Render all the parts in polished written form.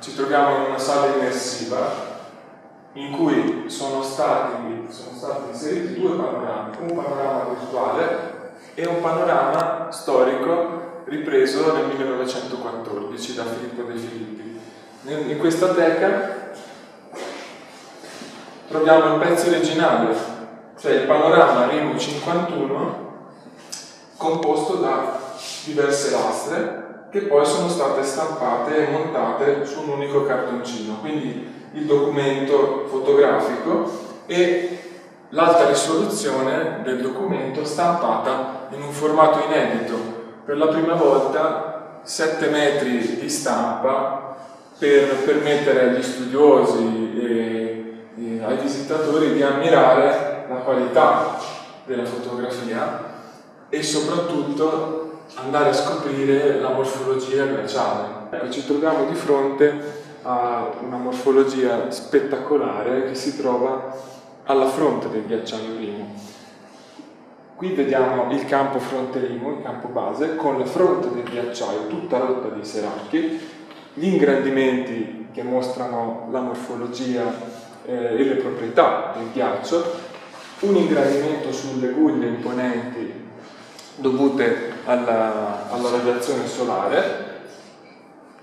ci troviamo in una sala immersiva in cui sono stati inseriti due panorami, un panorama virtuale e un panorama storico ripreso nel 1914 da Filippo De Filippi. In questa teca troviamo il pezzo originale, cioè il panorama Rimu 51, composto da diverse lastre che poi sono state stampate e montate su un unico cartoncino, quindi il documento fotografico e l'alta risoluzione del documento stampata in un formato inedito. Per la prima volta 7 metri di stampa per permettere agli studiosi e ai visitatori di ammirare la qualità della fotografia e soprattutto andare a scoprire la morfologia glaciale. Ecco, ci troviamo di fronte a una morfologia spettacolare che si trova alla fronte del ghiacciaio Rimu. Qui vediamo il campo fronte Rimu, il campo base, con la fronte del ghiacciaio tutta rotta di seracchi, gli ingrandimenti che mostrano la morfologia e le proprietà del ghiaccio, un ingrandimento sulle guglie imponenti dovute alla radiazione solare,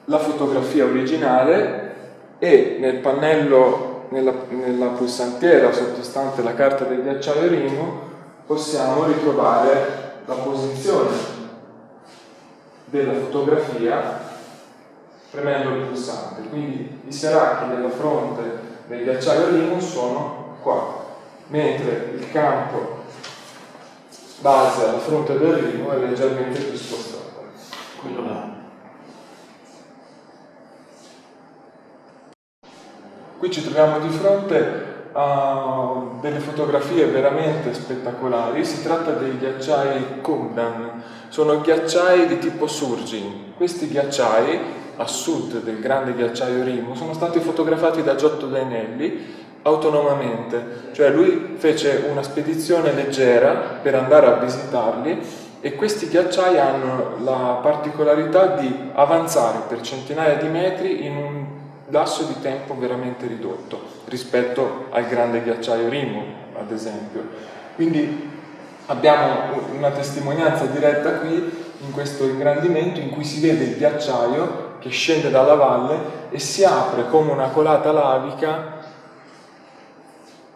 la fotografia originale e nel pannello, nella pulsantiera sottostante la carta del ghiacciaio Rimu, possiamo ritrovare la posizione della fotografia premendo il pulsante. Quindi i seracchi della fronte del ghiacciaio Rimu sono qua, mentre il campo base alla fronte del Rimu è leggermente più spostato. Quello là. Qui ci troviamo di fronte a delle fotografie veramente spettacolari. Si tratta dei ghiacciai Kumdan, sono ghiacciai di tipo Surging. Questi ghiacciai, a sud del grande ghiacciaio Rimu, sono stati fotografati da Giotto Dainelli autonomamente, cioè lui fece una spedizione leggera per andare a visitarli e questi ghiacciai hanno la particolarità di avanzare per centinaia di metri in un lasso di tempo veramente ridotto rispetto al grande ghiacciaio Rimu, ad esempio. Quindi abbiamo una testimonianza diretta qui in questo ingrandimento in cui si vede il ghiacciaio che scende dalla valle e si apre come una colata lavica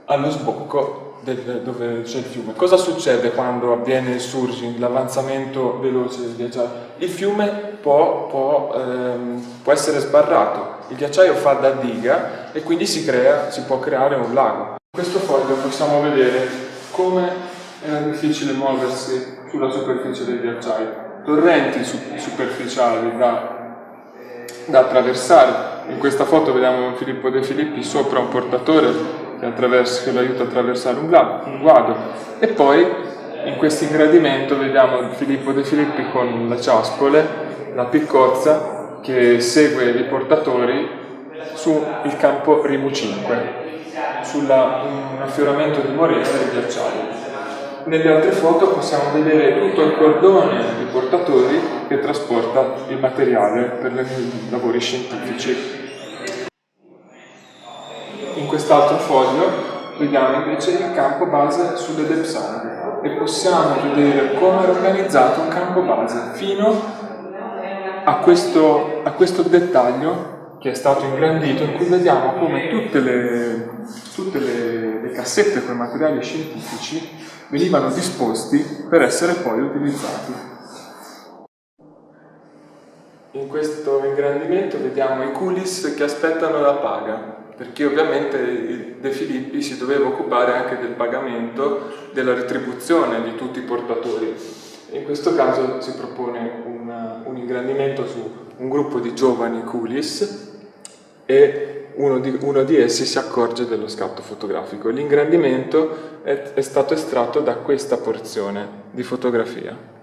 allo sbocco dove c'è il fiume. Cosa succede quando avviene il surging, l'avanzamento veloce del ghiacciaio? Il fiume può essere sbarrato, il ghiacciaio fa da diga e quindi si può creare un lago. In questo foglio possiamo vedere come era difficile muoversi sulla superficie del ghiacciaio, torrenti superficiali da attraversare. In questa foto vediamo Filippo De Filippi sopra un portatore che lo aiuta a attraversare un guado, e poi in questo ingradimento vediamo Filippo De Filippi con la ciaspole, la piccozza che segue i portatori sul campo Rimu 5, un affioramento di morena del ghiacciaio. Nelle altre foto possiamo vedere tutto il cordone di portatori che trasporta il materiale per i lavori scientifici. In quest'altro foglio vediamo invece il campo base sulle Depsang e possiamo vedere come è organizzato un campo base fino a questo dettaglio che è stato ingrandito, in cui vediamo come tutte le cassette con i materiali scientifici venivano disposti per essere poi utilizzati. In questo ingrandimento vediamo i coolies che aspettano la paga, perché ovviamente De Filippi si doveva occupare anche del pagamento, della retribuzione di tutti i portatori. In questo caso si propone un ingrandimento su un gruppo di giovani coolies e uno di essi si accorge dello scatto fotografico. L'ingrandimento è stato estratto da questa porzione di fotografia.